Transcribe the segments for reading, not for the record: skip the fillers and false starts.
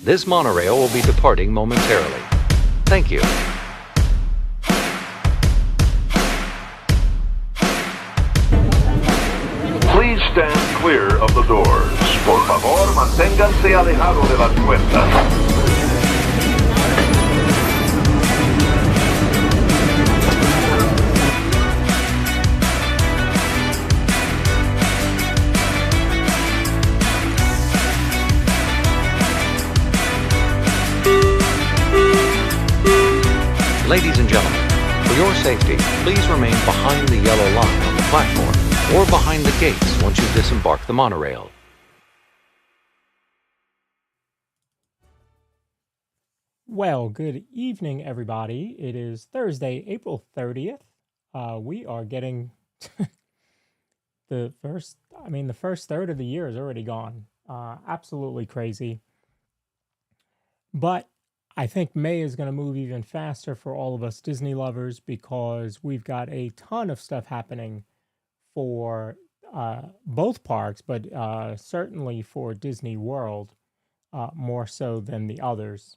This monorail will be departing momentarily. Thank you. Please stand clear of the doors. Por favor, manténganse alejado de las puertas. Ladies and gentlemen, for your safety, please remain behind the yellow line on the platform or behind the gates once you disembark the monorail. Well, good evening, everybody. It is Thursday, April 30th. We are getting the first third of the year is already gone. Absolutely crazy. But I think May is going to move even faster for all of us Disney lovers because we've got a ton of stuff happening for both parks, but certainly for Disney World, more so than the others.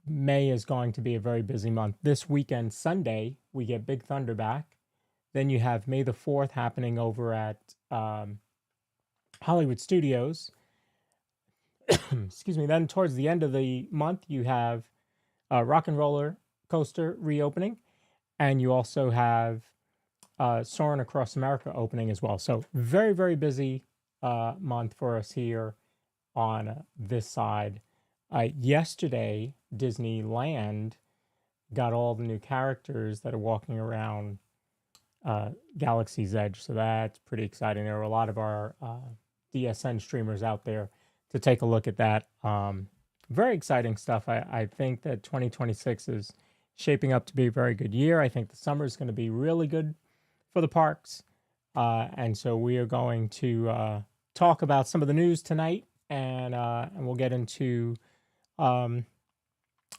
May is going to be a very busy month. This weekend, Sunday, we get Big Thunder back. Then you have May the 4th happening over at Hollywood Studios. Excuse me. Then towards the end of the month, you have Rock and Roller Coaster reopening, and you also have Soarin' Across America opening as well. So very, very busy month for us here on this side. Yesterday, Disneyland got all the new characters that are walking around Galaxy's Edge, so that's pretty exciting. There were a lot of our DSN streamers out there to take a look at that. Very exciting stuff. I think that 2026 is shaping up to be a very good year. I think the summer is going to be really good for the parks. And so we are going to talk about some of the news tonight, and we'll get into a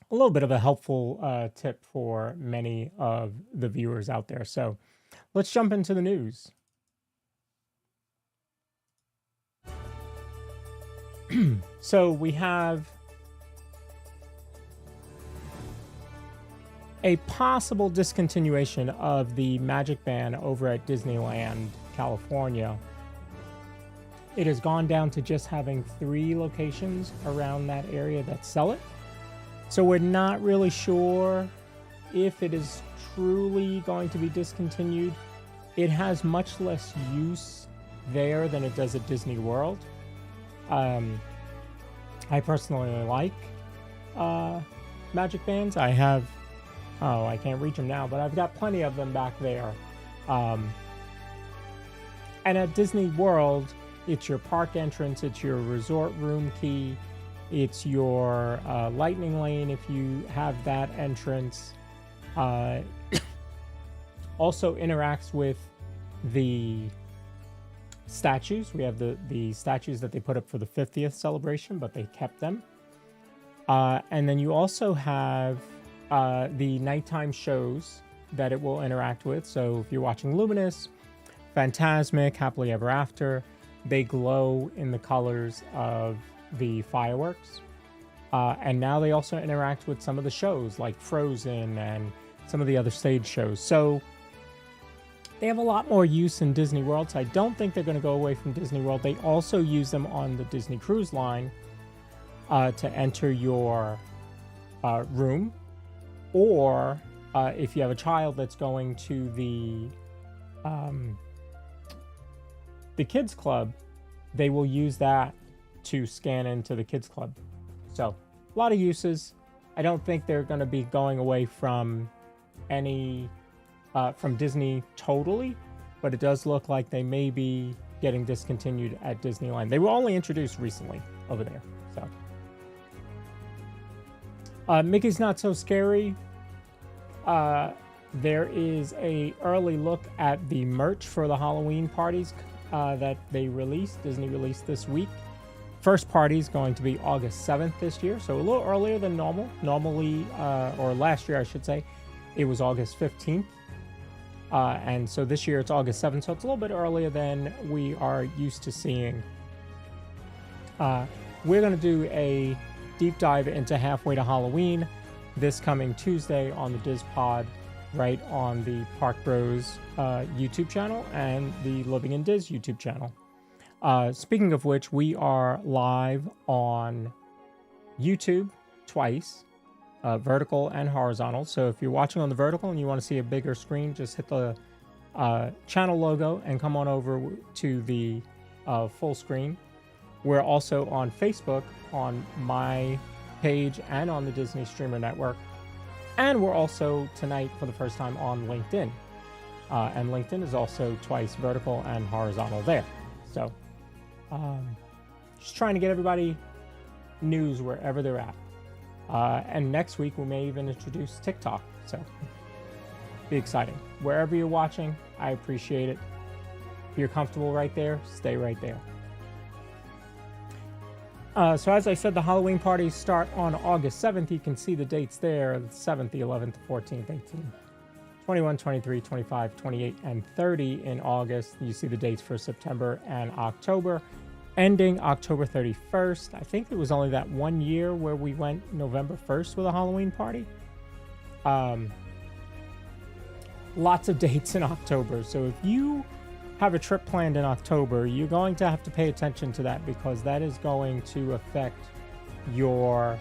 little bit of a helpful tip for many of the viewers out there. So let's jump into the news. So we have a possible discontinuation of the Magic Band over at Disneyland, California. It has gone down to just having 3 locations around that area that sell it. So we're not really sure if it is truly going to be discontinued. It has much less use there than it does at Disney World. I personally like Magic Bands. I have, I can't reach them now, but I've got plenty of them back there. And at Disney World, it's your park entrance, it's your resort room key, it's your lightning lane if you have that entrance. Also interacts with the statues. We have the statues that they put up for the 50th celebration, but they kept them. And then you also have the nighttime shows that it will interact with. So if you're watching Luminous, Fantasmic, Happily Ever After, they glow in the colors of the fireworks. And now they also interact with some of the shows like Frozen and some of the other stage shows. So they have a lot more use in Disney World, so I don't think they're going to go away from Disney World. They also use them on the Disney Cruise Line to enter your room. Or if you have a child that's going to the Kids Club, they will use that to scan into the Kids Club. So a lot of uses. I don't think they're going to be going away from from Disney totally, but it does look like they may be getting discontinued at Disneyland. They were only introduced recently over there. So Mickey's Not So Scary. There is a early look at the merch for the Halloween parties that they released. Disney released this week. First party is going to be August 7th this year, so a little earlier than normal. Normally, or last year I should say, it was August 15th. And so this year it's August 7th, so it's a little bit earlier than we are used to seeing. We're going to do a deep dive into Halfway to Halloween this coming Tuesday on the Diz Pod, right on the Park Broz YouTube channel and the Living in Diz YouTube channel. Speaking of which, we are live on YouTube twice, vertical and horizontal. So if you're watching on the vertical and you want to see a bigger screen, just hit the channel logo and come on over to the full screen. We're also on Facebook on my page and on the Disney Streamer Network. And we're also tonight for the first time on LinkedIn. And LinkedIn is also twice vertical and horizontal there. So just trying to get everybody news wherever they're at. And next week we may even introduce TikTok. So be exciting. Wherever you're watching, I appreciate it. If you're comfortable right there, stay right there. So as I said, the Halloween parties start on August 7th. You can see the dates there, the 7th, the 11th, the 14th, 18th, 21, 23, 25, 28, and 30 in August. You see the dates for September and October, ending October 31st. I think it was only that 1 year where we went November 1st with a Halloween party. Lots of dates in October. So if you have a trip planned in October, you're going to have to pay attention to that because that is going to affect your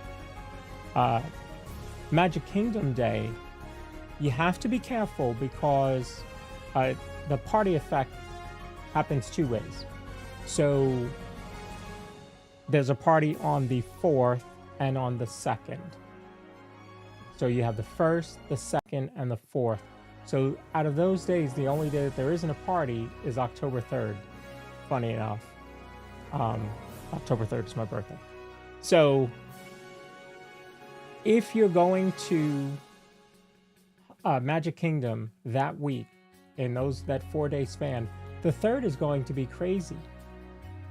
Magic Kingdom day. You have to be careful because the party effect happens two ways. So there's a party on the 4th and on the 2nd. So you have the 1st, the 2nd, and the 4th. So out of those days, the only day that there isn't a party is October 3rd. Funny enough. October 3rd is my birthday. So if you're going to Magic Kingdom that week, in that 4-day span, the 3rd is going to be crazy.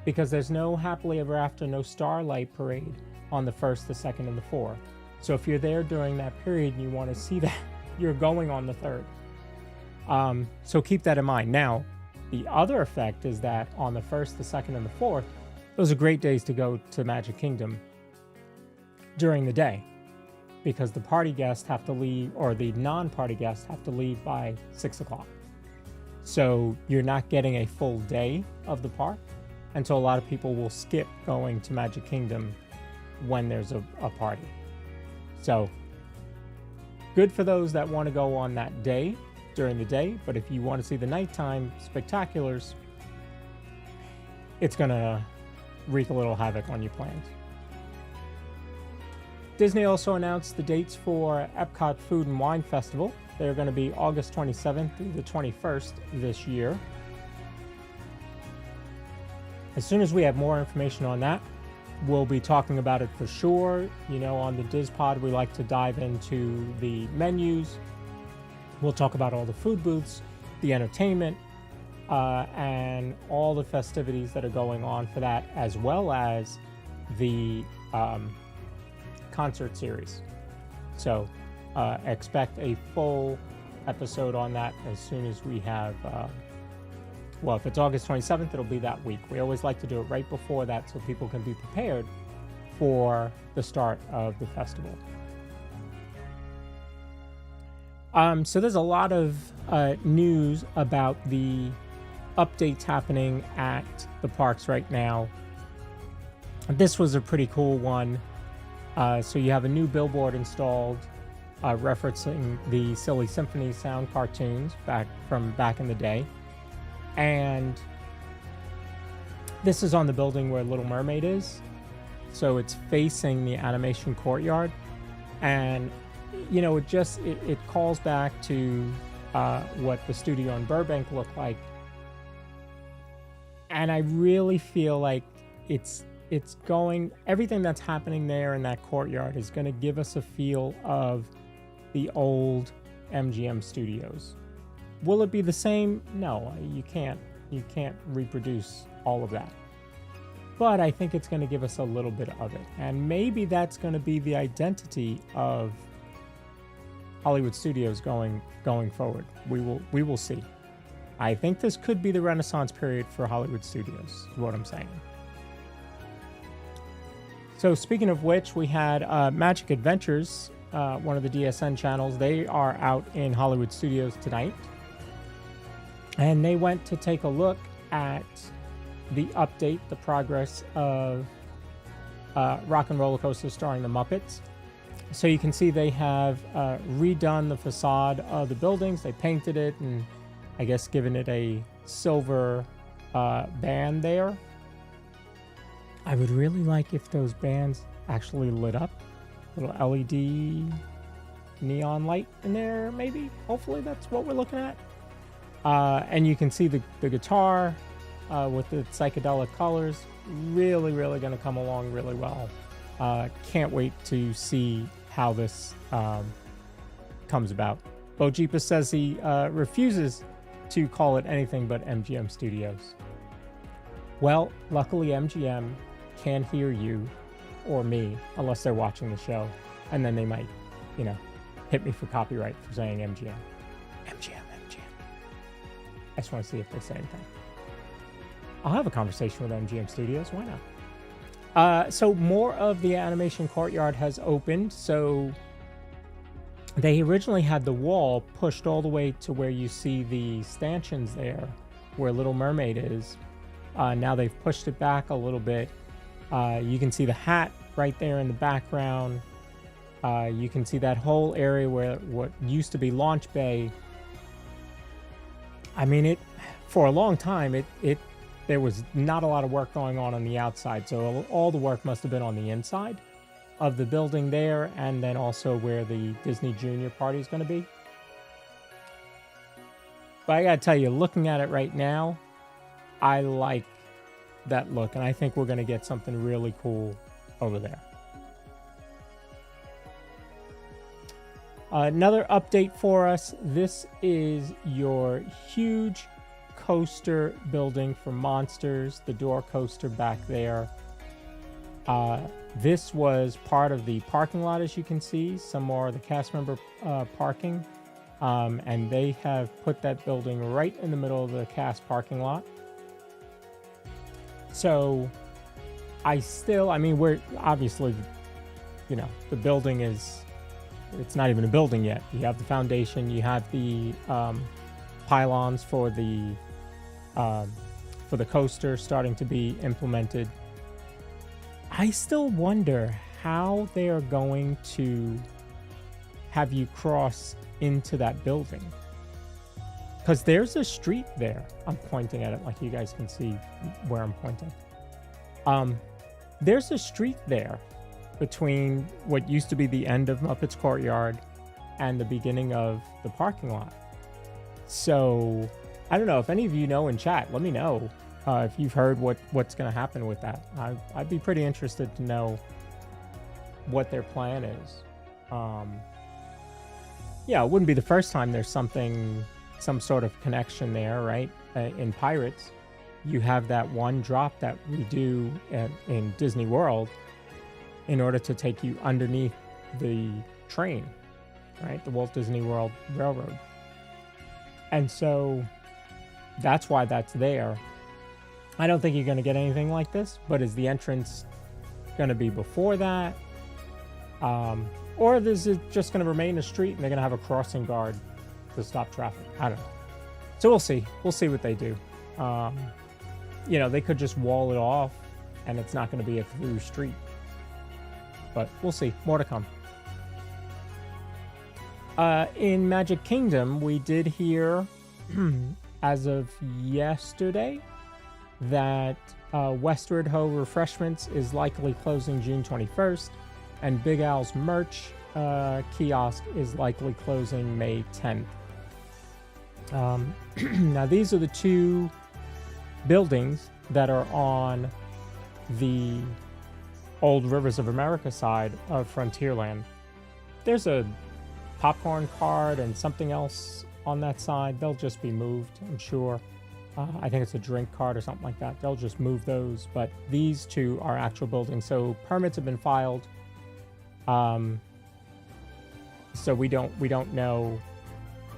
Because there's no Happily Ever After, no Starlight Parade on the 1st, the 2nd, and the 4th. So if you're there during that period and you want to see that, you're going on the 3rd. So keep that in mind. Now, the other effect is that on the 1st, the 2nd, and the 4th, those are great days to go to Magic Kingdom during the day because the party guests have to leave, or the non-party guests have to leave by 6 o'clock. So you're not getting a full day of the park, and so a lot of people will skip going to Magic Kingdom when there's a party. So good for those that want to go on that day during the day, but if you want to see the nighttime spectaculars, it's going to wreak a little havoc on your plans. Disney also announced the dates for Epcot Food and Wine Festival. They're going to be August 27th through the 21st this year. As soon as we have more information on that, we'll be talking about it for sure. You know, on the Diz Pod, we like to dive into the menus. We'll talk about all the food booths, the entertainment, and all the festivities that are going on for that, as well as the concert series. So expect a full episode on that as soon as we have, well, if it's August 27th, it'll be that week. We always like to do it right before that so people can be prepared for the start of the festival. So there's a lot of news about the updates happening at the parks right now. This was a pretty cool one. So you have a new billboard installed referencing the Silly Symphony sound cartoons back in the day. And this is on the building where Little Mermaid is. So it's facing the animation courtyard. And you know, it calls back to what the studio in Burbank looked like, and I really feel like everything that's happening there in that courtyard is going to give us a feel of the old MGM studios. Will it be the same? No, you can't reproduce all of that. But I think it's going to give us a little bit of it, and maybe that's going to be the identity of Hollywood Studios going forward. We will see. I think this could be the Renaissance period for Hollywood Studios, is what I'm saying. So speaking of which, we had Magic Adventures, one of the DSN channels. They are out in Hollywood Studios tonight. And they went to take a look at the update, the progress of Rock and Roller Coaster starring the Muppets. So you can see they have redone the facade of the buildings. They painted it and I guess given it a silver band there. I would really like if those bands actually lit up. Little LED neon light in there, maybe. Hopefully that's what we're looking at. And you can see the guitar with the psychedelic colors. Really, really going to come along really well. Can't wait to see how this comes about. Bojeepus says he refuses to call it anything but MGM Studios. Well, luckily MGM can hear you or me unless they're watching the show, and then they might, hit me for copyright for saying MGM. MGM. I just want to see if they say anything. I'll have a conversation with MGM Studios. Why not? So more of the animation courtyard has opened. So they originally had the wall pushed all the way to where you see the stanchions there, where Little Mermaid is. Now they've pushed it back a little bit. You can see the hat right there in the background. You can see that whole area where what used to be Launch Bay. I mean, for a long time, there was not a lot of work going on the outside. So all the work must have been on the inside of the building there, and then also where the Disney Junior party is going to be. But I got to tell you, looking at it right now, I like that look, and I think we're going to get something really cool over there. Another update for us. This is your huge coaster building for Monsters, the door coaster back there. This was part of the parking lot, as you can see. Some more of the cast member parking. And they have put that building right in the middle of the cast parking lot. So we're obviously, the building is, it's not even a building yet. You have the foundation, you have the pylons for the coaster starting to be implemented. I still wonder how they are going to have you cross into that building. Because there's a street there. I'm pointing at it like you guys can see where I'm pointing. There's a street there between what used to be the end of Muppets Courtyard and the beginning of the parking lot. So I don't know if any of you know in chat, let me know if you've heard what's going to happen with that. I'd be pretty interested to know what their plan is. Yeah, it wouldn't be the first time there's some sort of connection there, right? In Pirates, you have that one drop that we do in Disney World in order to take you underneath the train, right? The Walt Disney World Railroad. And so that's why that's there. I don't think you're going to get anything like this, but is the entrance going to be before that? Or is it just going to remain a street and they're going to have a crossing guard to stop traffic? I don't know. So we'll see. We'll see what they do. They could just wall it off and it's not going to be a through street. But we'll see. More to come. In Magic Kingdom, we did hear, as of yesterday, that Westward Ho Refreshments is likely closing June 21st, and Big Al's merch kiosk is likely closing May 10th. Now, these are the two buildings that are on the old Rivers of America side of Frontierland. There's a popcorn cart and something else on that side. They'll just be moved, I'm sure. I think it's a drink cart or something like that. They'll just move those, but these two are actual buildings. So permits have been filed. So we don't know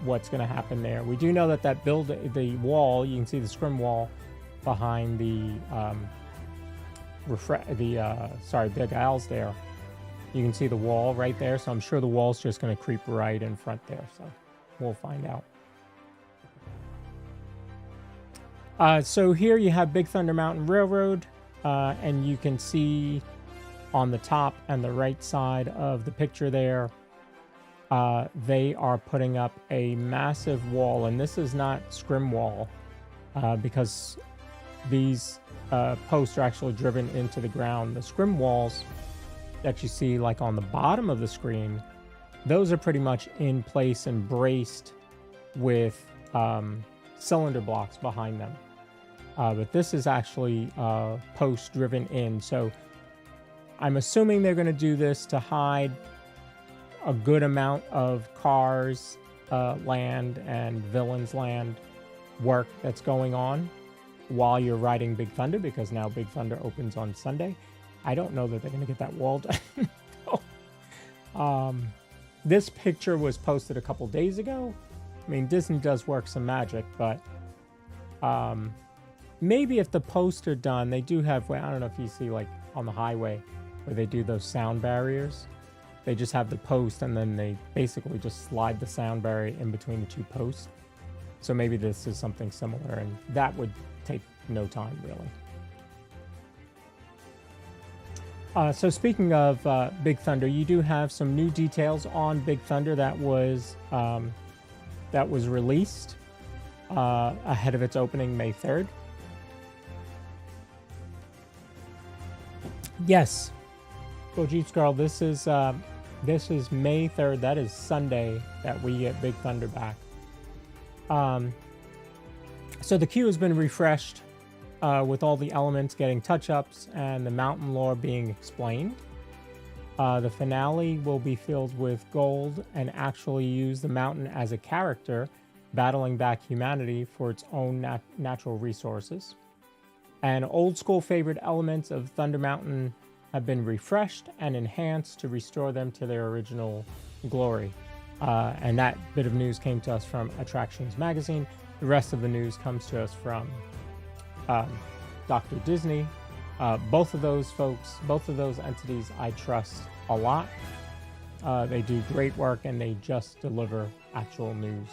what's going to happen there. We do know that building, the wall, you can see the scrim wall behind the Big Al's there. You can see the wall right there, so I'm sure the wall's just going to creep right in front there, so we'll find out. So here you have Big Thunder Mountain Railroad, and you can see on the top and the right side of the picture there, they are putting up a massive wall, and this is not scrim wall, because these posts are actually driven into the ground. The scrim walls that you see like on the bottom of the screen, those are pretty much in place and braced with cylinder blocks behind them. But this is actually post driven in. So I'm assuming they're going to do this to hide a good amount of cars, land, and villains land work that's going on while you're riding Big Thunder, because now Big Thunder opens on Sunday. I don't know that they're going to get that wall done. This picture was posted a couple days ago. I mean, Disney does work some magic, but maybe if the posts are done, they do have, I don't know if you see like on the highway where they do those sound barriers. They just have the post and then they basically just slide the sound barrier in between the two posts. So maybe this is something similar, and that would take no time really. So speaking of Big Thunder, you do have some new details on Big Thunder that was released ahead of its opening May 3rd. Yes, Go Jeeps Girl, this is May 3rd. That is Sunday that we get Big Thunder back. So the queue has been refreshed with all the elements getting touch-ups and the mountain lore being explained. The finale will be filled with gold and actually use the mountain as a character, battling back humanity for its own natural resources. And old school favorite elements of Thunder Mountain have been refreshed and enhanced to restore them to their original glory. And that bit of news came to us from Attractions Magazine. The rest of the news comes to us from Dr. Disney. Both of those folks, both of those entities I trust a lot. They do great work and they just deliver actual news,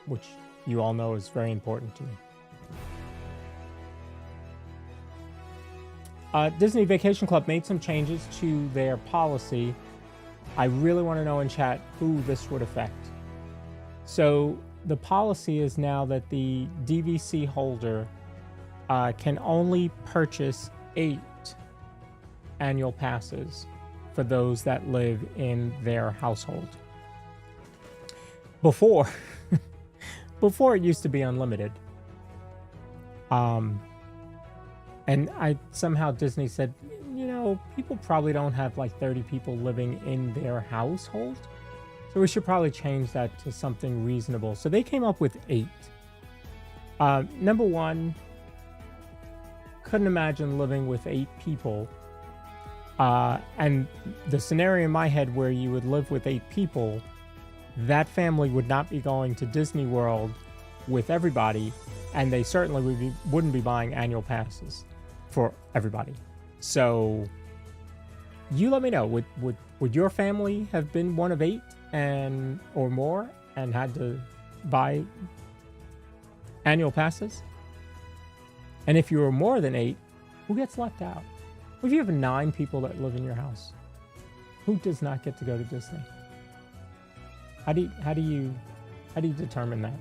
which you all know is very important to me. Disney Vacation Club made some changes to their policy. I really want to know in chat who this would affect. So the policy is now that the DVC holder can only purchase 8 annual passes for those that live in their household. Before it used to be unlimited. And somehow Disney said, you know, people probably don't have like 30 people living in their household. So we should probably change that to something reasonable. So they came up with 8. Number one, couldn't imagine living with 8 people. And the scenario in my head where you would live with 8 people, that family would not be going to Disney World with everybody, and they certainly wouldn't be buying annual passes for everybody. So you let me know, would your family have been one of 8 or more and had to buy annual passes? And if you were more than 8, who gets left out? What if you have 9 people that live in your house? Who does not get to go to Disney? How do you determine that?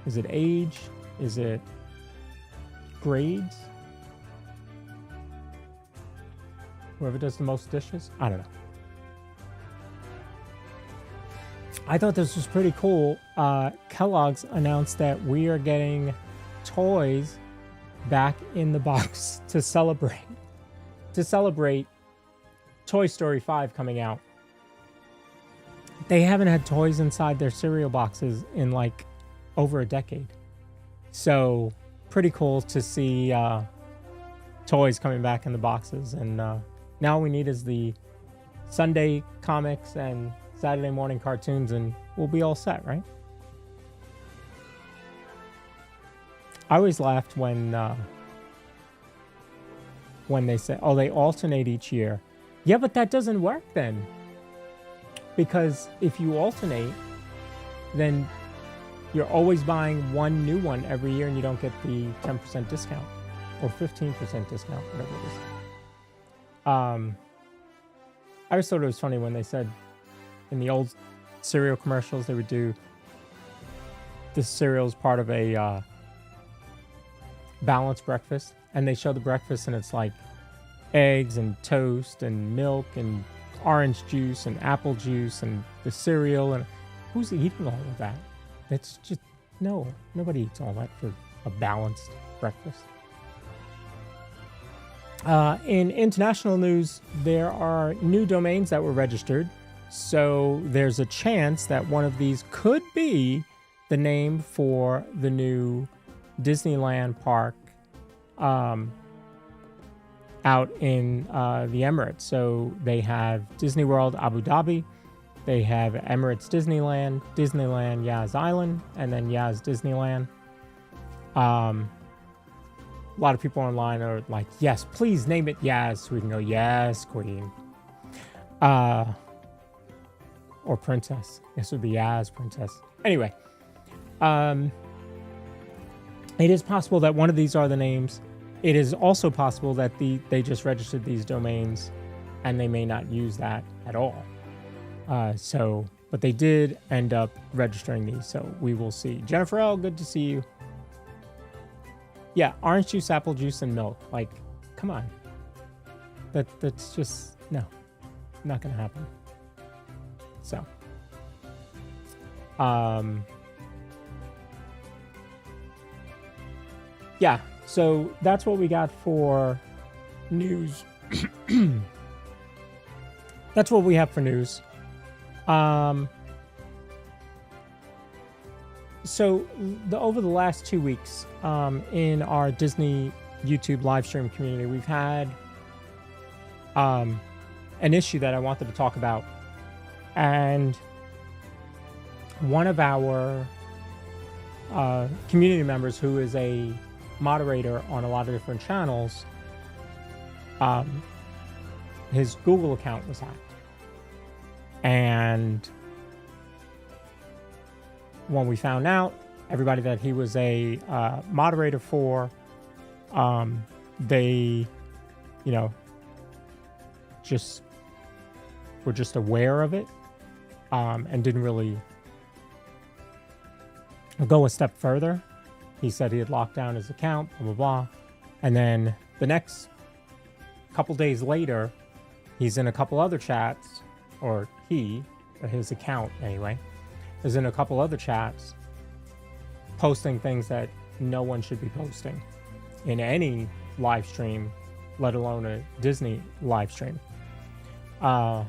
Is it age? Is it grades? Whoever does the most dishes? I don't know. I thought this was pretty cool. Kellogg's announced that we are getting toys back in the box to celebrate Toy Story 5 coming out. They haven't had toys inside their cereal boxes in like over a decade. So pretty cool to see toys coming back in the boxes. And now all we need is the Sunday comics and Saturday morning cartoons and we'll be all set, right? I always laughed when when they say, oh, they alternate each year. Yeah, but that doesn't work then. Because if you alternate, then you're always buying one new one every year and you don't get the 10% discount or 15% discount, whatever it is. I always thought it was funny when they said in the old cereal commercials, they would do this cereal as part of a balanced breakfast. And they show the breakfast and it's like eggs and toast and milk and orange juice and apple juice and the cereal. And who's eating all of that? It's just, no, nobody eats all that for a balanced breakfast. In international news, there are new domains that were registered. So there's a chance that one of these could be the name for the new Disneyland park out in the Emirates. So they have Disney World Abu Dhabi, they have Emirates Disneyland, Disneyland Yas Island, and then Yas Disneyland. A lot of people online are like, yes, please name it Yas. So we can go, yes, Queen. Or Princess. This would be Yas Princess. Anyway, it is possible that one of these are the names. It is also possible that they just registered these domains and they may not use that at all. But they did end up registering these, so we will see. Jennifer L., good to see you. Yeah, orange juice, apple juice, and milk. Like, come on. That's just, no, not going to happen. So, yeah, so that's what we got for news. That's what we have for news. So over the last 2 weeks, in our Disney YouTube live stream community, we've had an issue that I wanted to talk about. And one of our community members, who is a moderator on a lot of different channels, his Google account was hacked. And when we found out, everybody that he was a moderator for, they, just were just aware of it, and didn't really go a step further. He said he had locked down his account, blah, blah, blah. And then the next couple days later, he's in a couple other chats, or his account anyway, is in a couple other chats posting things that no one should be posting in any live stream, let alone a Disney live stream. And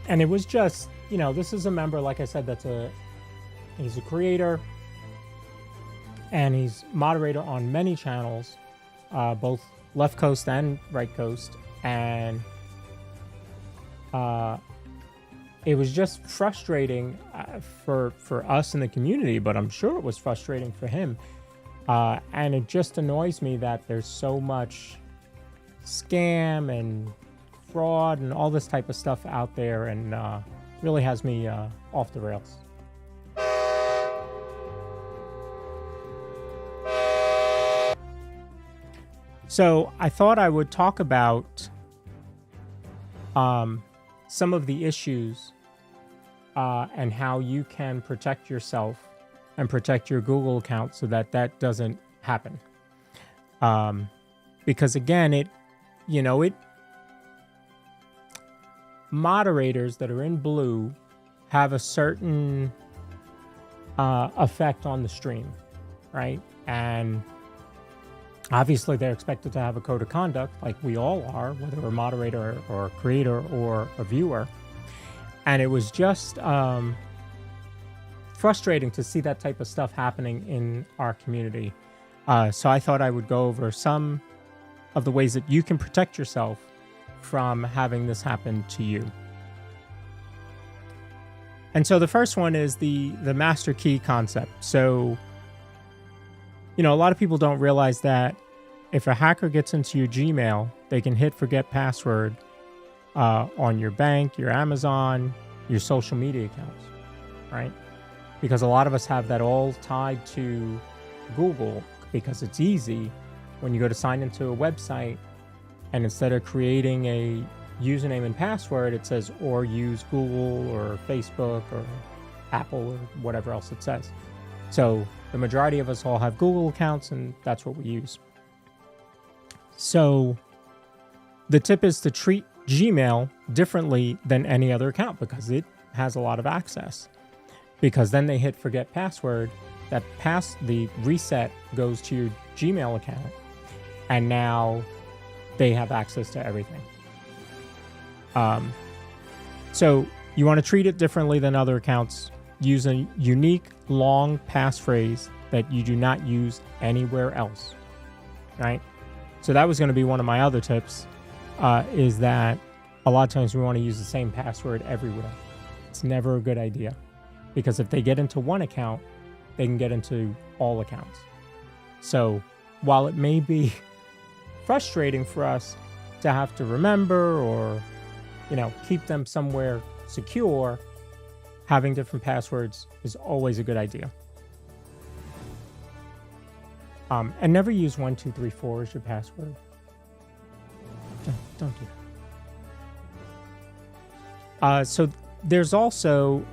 it was just, this is a member, like I said, he's a creator and he's moderator on many channels, both left coast and right coast. And it was just frustrating for us in the community, but I'm sure it was frustrating for him. And it just annoys me that there's so much scam and fraud and all this type of stuff out there, and really has me off the rails. So I thought I would talk about some of the issues and how you can protect yourself and protect your Google account so that that doesn't happen. Because again, moderators that are in blue have a certain effect on the stream, right? And obviously they're expected to have a code of conduct, like we all are, whether we're a moderator or a creator or a viewer. And it was just frustrating to see that type of stuff happening in our community. So I thought I would go over some of the ways that you can protect yourself from having this happen to you. And so the first one is the master key concept. So a lot of people don't realize that if a hacker gets into your Gmail, they can hit forget password on your bank, your Amazon, your social media accounts, right? Because a lot of us have that all tied to Google because it's easy when you go to sign into a website and instead of creating a username and password, it says or use Google or Facebook or Apple or whatever else it says. So the majority of us all have Google accounts and that's what we use. So the tip is to treat Gmail differently than any other account because it has a lot of access. Because then they hit forget password, the reset goes to your Gmail account, and now they have access to everything. So you want to treat it differently than other accounts. Use a unique long passphrase that you do not use anywhere else, right? So that was going to be one of my other tips, is that a lot of times we want to use the same password everywhere. It's never a good idea because if they get into one account, they can get into all accounts. So while it may be frustrating for us to have to remember or, keep them somewhere secure, having different passwords is always a good idea. And never use 1234 as your password. Don't do that. So there's also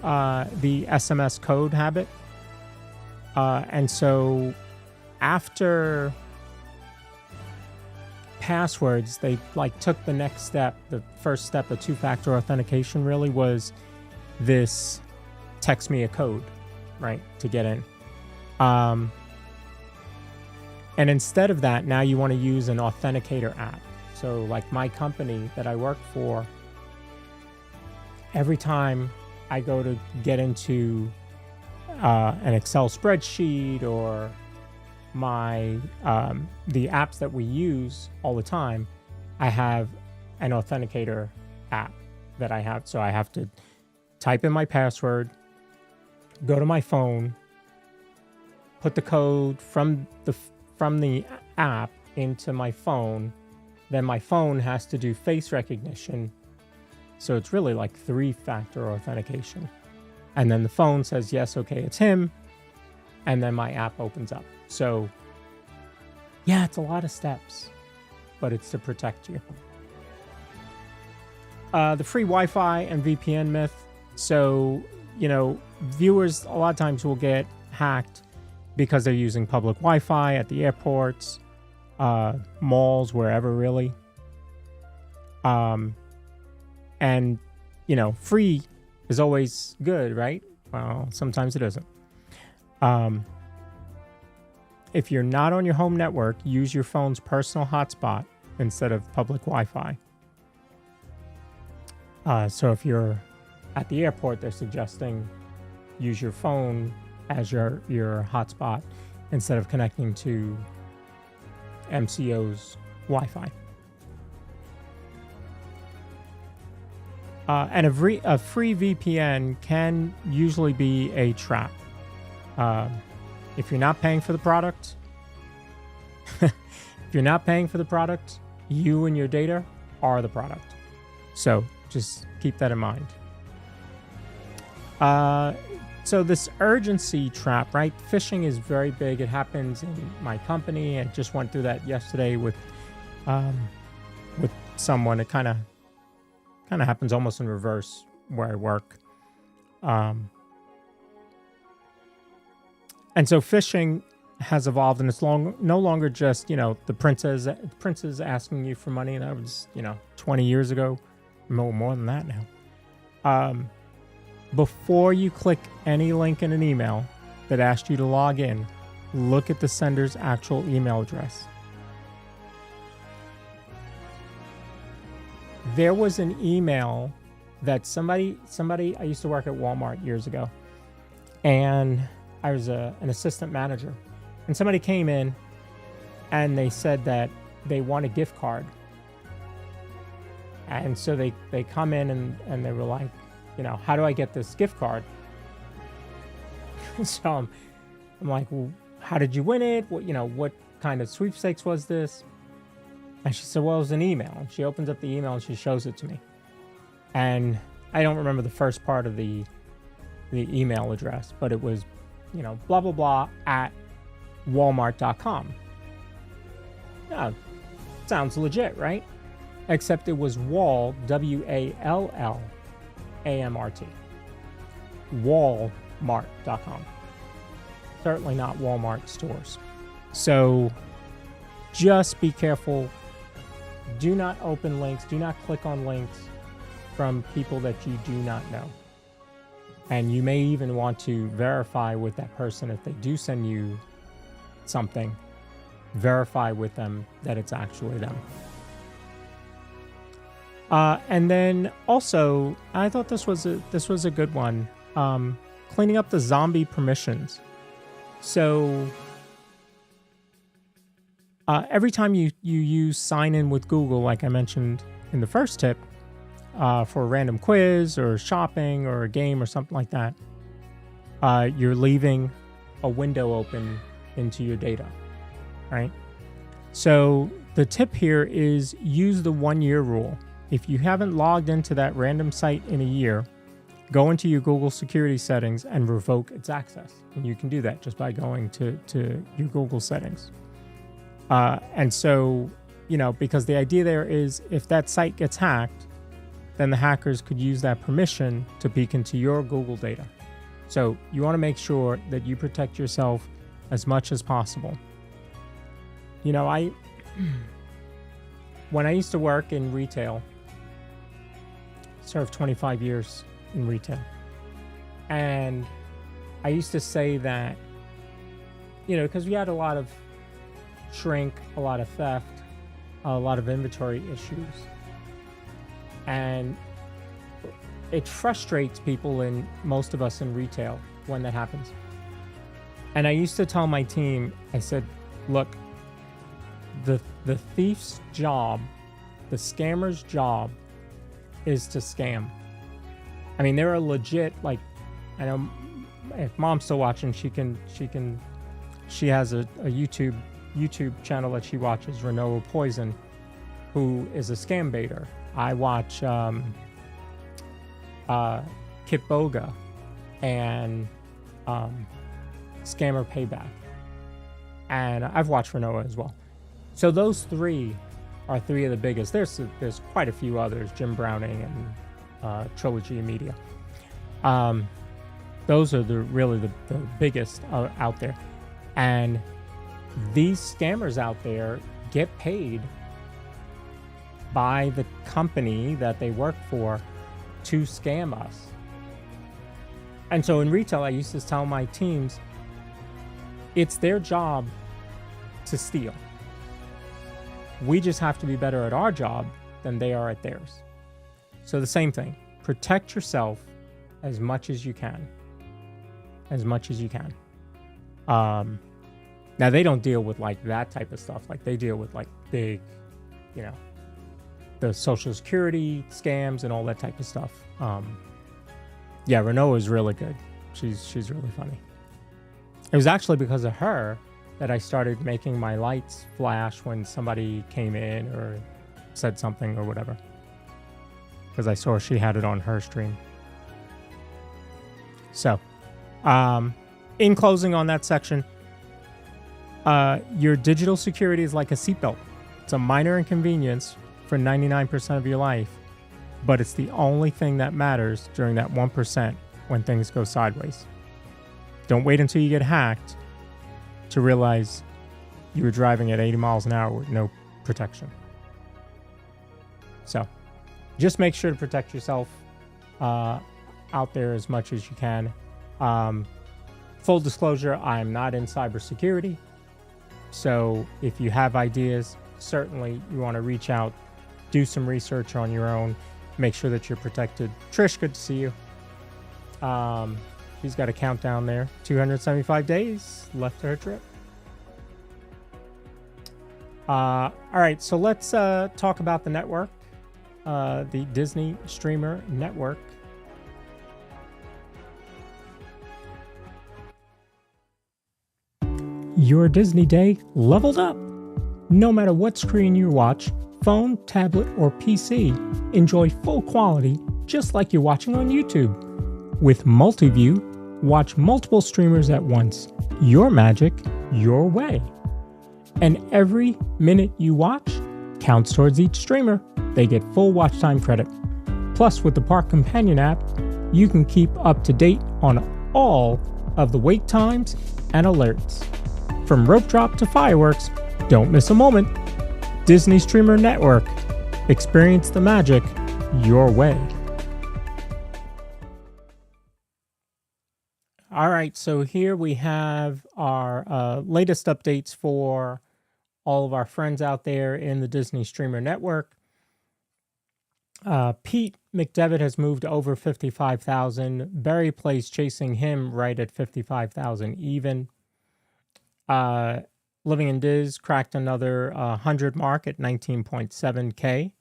the SMS code habit. And so after passwords, they took the next step. The first step of two-factor authentication really was this text me a code, right, to get in. And instead of that, now you want to use an authenticator app. So like my company that I work for, every time I go to get into an Excel spreadsheet or my the apps that we use all the time, I have an authenticator app that I have. So I have to type in my password, go to my phone, put the code from the app into my phone. Then my phone has to do face recognition. So it's really like three-factor authentication. And then the phone says, yes, okay, it's him. And then my app opens up. So yeah, it's a lot of steps, but it's to protect you. The free Wi-Fi and VPN myth. So, viewers a lot of times will get hacked because they're using public Wi-Fi at the airports, malls, wherever really. And, free is always good, right? Well, sometimes it isn't. If you're not on your home network, use your phone's personal hotspot instead of public Wi-Fi. So if you're at the airport, they're suggesting use your phone as your hotspot instead of connecting to MCO's Wi-Fi. And a free VPN can usually be a trap. If you're not paying for the product, you and your data are the product. So just keep that in mind. So this urgency trap, right? Phishing is very big. It happens in my company. I just went through that yesterday with someone. It kind of happens almost in reverse where I work. And so phishing has evolved, and it's no longer just, the princes asking you for money. That was, 20 years ago. More than that now. Before you click any link in an email that asked you to log in, look at the sender's actual email address. There was an email that somebody, I used to work at Walmart years ago, and I was an assistant manager, and somebody came in and they said that they want a gift card. And so they come in and they were like, how do I get this gift card? So I'm like, well, how did you win it? What kind of sweepstakes was this? And she said, well, it was an email. And she opens up the email and she shows it to me. And I don't remember the first part of the email address, but it was, blah, blah, blah at walmart.com. Yeah, sounds legit, right? Except it was Wall, WALLAMRT. Walmart.com. Certainly not Walmart stores. So just be careful. Do not open links. Do not click on links from people that you do not know. And you may even want to verify with that person if they do send you something. Verify with them that it's actually them. And then also, I thought this was a good one. Cleaning up the zombie permissions. So every time you use sign in with Google, like I mentioned in the first tip, for a random quiz or shopping or a game or something like that, you're leaving a window open into your data, right? So the tip here is use the 1-year rule. If you haven't logged into that random site in a year, go into your Google security settings and revoke its access. And you can do that just by going to your Google settings. And so, because the idea there is if that site gets hacked, then the hackers could use that permission to peek into your Google data. So you want to make sure that you protect yourself as much as possible. When I used to work in retail, served 25 years in retail, and I used to say that, because we had a lot of shrink, a lot of theft, a lot of inventory issues, and it frustrates people, and most of us in retail, when that happens. And I used to tell my team, I said, look, the thief's job, the scammer's job is to scam. I mean, there are legit, I know if mom's still watching, she has a YouTube channel that she watches, Renault Poison, who is a scam baiter. I watch Kip Boga and Scammer Payback, and I've watched Renault as well. So those three are three of the biggest. There's quite a few others, Jim Browning and Trilogy Media. Those are really the biggest out there. And these scammers out there get paid by the company that they work for to scam us. And so in retail, I used to tell my teams, it's their job to steal. We just have to be better at our job than they are at theirs. So the same thing, protect yourself as much as you can. As much as you can. Now they don't deal with that type of stuff. They deal with big, the Social Security scams and all that type of stuff. Yeah, Renault is really good. She's really funny. It was actually because of her that I started making my lights flash when somebody came in or said something or whatever. Because I saw she had it on her stream. So, in closing on that section, your digital security is like a seatbelt. It's a minor inconvenience for 99% of your life, but it's the only thing that matters during that 1% when things go sideways. Don't wait until you get hacked to realize you were driving at 80 miles an hour with no protection. So just make sure to protect yourself out there as much as you can. Full disclosure, I'm not in cybersecurity. So if you have ideas, certainly you want to reach out, do some research on your own, make sure that you're protected. Trish, good to see you. She's got a countdown there. 275 days left to her trip. All right, so let's talk about the network, the Disney Streamer Network. your Disney day leveled up. No matter what screen you watch, phone, tablet, or PC, enjoy full quality just like you're watching on YouTube. With Multiview, watch multiple streamers at once. Your magic, your way. And every minute you watch counts towards each streamer. They get full watch time credit. Plus, with the Park Companion app, you can keep up to date on all of the wait times and alerts. From rope drop to fireworks, don't miss a moment. Disney Streamer Network. Experience the magic your way. All right, so here we have our latest updates for all of our friends out there in the Disney Streamer Network. Pete McDevitt has moved over 55,000. Barry plays chasing him right at 55,000 even. Living in Diz cracked another 100 mark at 19.7K.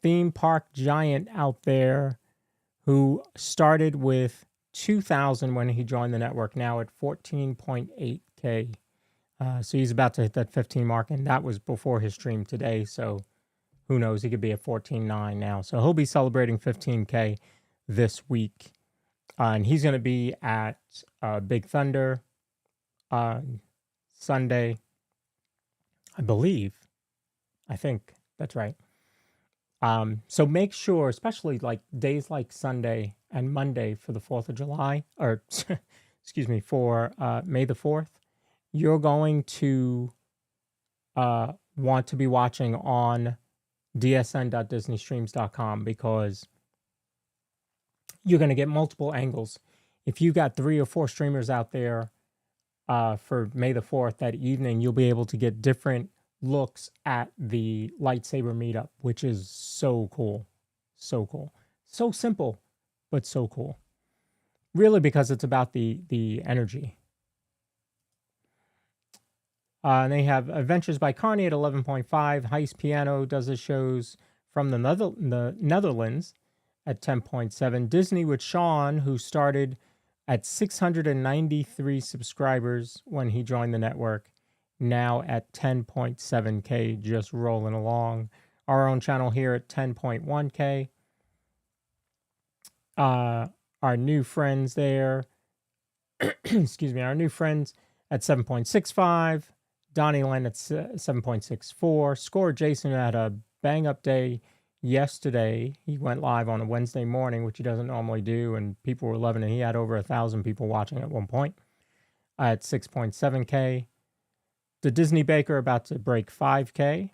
Theme Park Giant out there who started with 2,000 when he joined the network, now at 14.8K. So he's about to hit that 15 mark, and that was before his stream today. So who knows? He could be at 14.9 now. So he'll be celebrating 15K this week. And he's going to be at Big Thunder Sunday, I believe. I think that's right. So make sure, especially like days like Sunday and Monday for the 4th of July, or excuse me, for May the 4th, you're going to want to be watching on dsn.disneystreams.com because you're going to get multiple angles. If you got 3 or 4 streamers out there for May the 4th that evening, you'll be able to get different looks at the lightsaber meetup, which is so cool. So cool. So simple, but so cool. Really, because it's about the energy. And they have Adventures by Carney at 11.5. Heist Piano does his shows from the Netherlands at 10.7. Disney with Sean, who started at 693 subscribers when he joined the network, now at 10.7K, just rolling along. Our own channel here at 10.1K. Our new friends there, excuse me, our new friends at 7.65. Donnie Len at 7.64. Score Jason had a bang-up day yesterday. He went live on a Wednesday morning, which he doesn't normally do, and people were loving it. He had over 1,000 people watching at one point at 6.7K. The Disney Baker about to break 5K.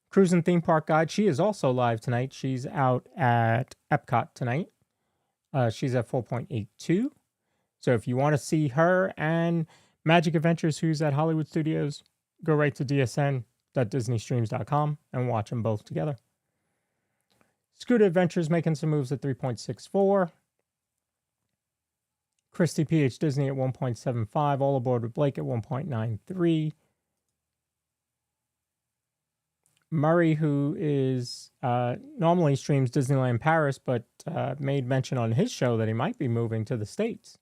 Cruising Theme Park Guide, she is also live tonight. She's out at Epcot tonight. She's at 4.82. So if you want to see her and Magic Adventures, who's at Hollywood Studios, go right to dsn.disneystreams.com and watch them both together. Scooter Adventures making some moves at 3.64. Christy PH Disney at 1.75. All Aboard with Blake at 1.93. Murray, who is normally streams Disneyland Paris, but made mention on his show that he might be moving to the States.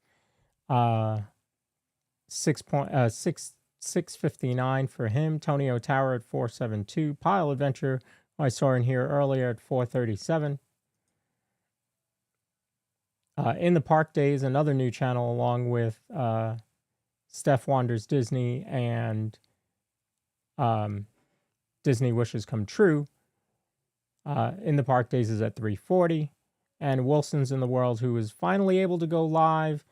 659 for him. Tonio Tower at 472. Pile Adventure, I saw in here earlier at 437. In the Park Days, another new channel along with Steph Wanders Disney and Disney Wishes Come True. In the Park Days is at 340. And Wilson's in the World, who was finally able to go live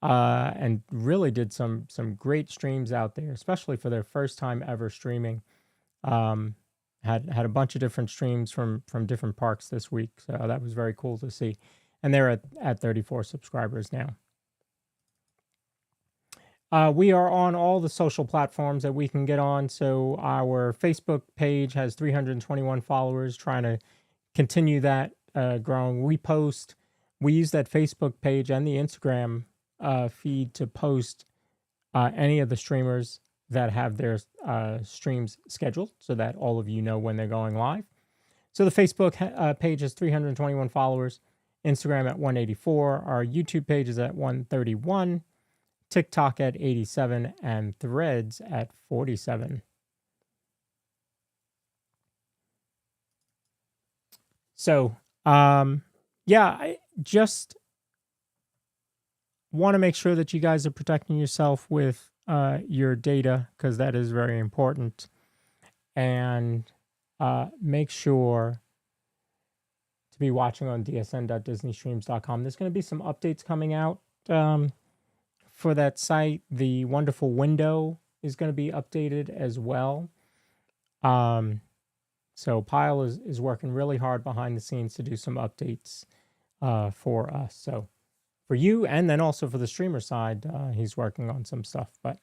and really did some great streams out there, especially for their first time ever streaming. Had a bunch of different streams from different parks this week, so that was very cool to see. And they're at 34 subscribers now. We are on all the social platforms that we can get on. So our Facebook page has 321 followers, trying to continue that growing. We use that Facebook page and the Instagram feed to post any of the streamers that have their streams scheduled so that all of you know when they're going live. So the Facebook page has 321 followers, Instagram at 184, our YouTube page is at 131, TikTok at 87, and Threads at 47. So, I just want to make sure that you guys are protecting yourself with your data, because that is very important. And make sure to be watching on dsn.disneystreams.com. There's going to be some updates coming out for that site. The wonderful window is going to be updated as well. So Pyle is working really hard behind the scenes to do some updates for us. So for you, and then also for the streamer side, he's working on some stuff. But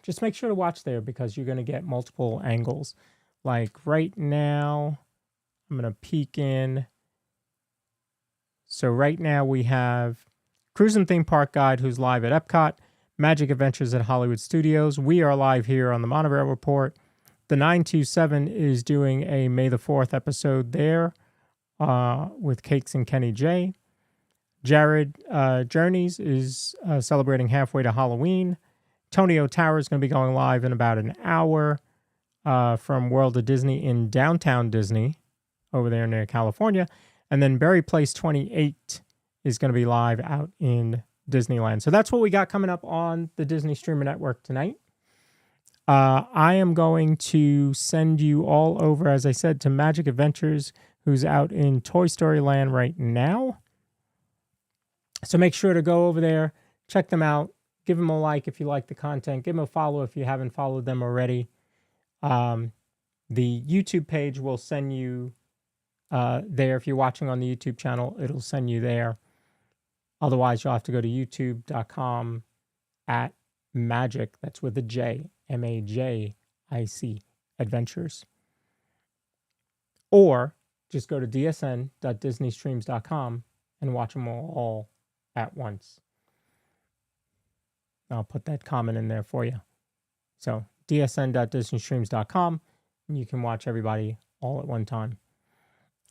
just make sure to watch there, because you're going to get multiple angles. Like right now, I'm going to peek in. So right now we have Cruise and Theme Park Guide, who's live at Epcot, Magic Adventures at Hollywood Studios. We are live here on the Monorail Report. The 927 is doing a May the 4th episode there with Cakes and Kenny J. Jared Journeys is celebrating halfway to Halloween. Tony O'Tower is going to be going live in about an hour from World of Disney in downtown Disney over there near California. And then Berry Place 28 is going to be live out in Disneyland. So that's what we got coming up on the Disney Streamer Network tonight. I am going to send you all over, as I said, to Magic Adventures, who's out in Toy Story Land right now. So make sure to go over there, check them out, give them a like if you like the content, give them a follow if you haven't followed them already. The YouTube page will send you there. If you're watching on the YouTube channel, it'll send you there. Otherwise, you'll have to go to youtube.com @magic, that's with a J, MAJIC, Adventures. Or just go to dsn.disneystreams.com and watch them all at once. I'll put that comment in there for you. So dsn.disneystreams.com, and you can watch everybody all at one time.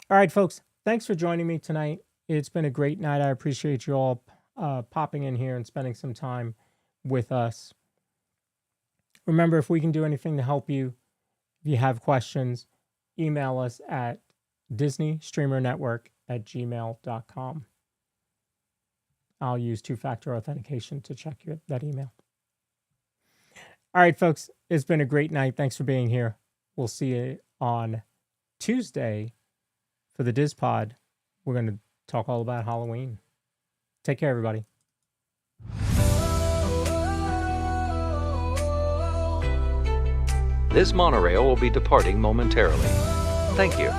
All right, folks, thanks for joining me tonight. It's been a great night. I appreciate you all popping in here and spending some time with us. Remember, if we can do anything to help you, if you have questions, email us at DisneyStreamerNetwork@gmail.com. I'll use two-factor authentication to check that email. All right, folks, it's been a great night. Thanks for being here. We'll see you on Tuesday for the DizPod. We're going to talk all about Halloween. Take care, everybody. This monorail will be departing momentarily. Thank you.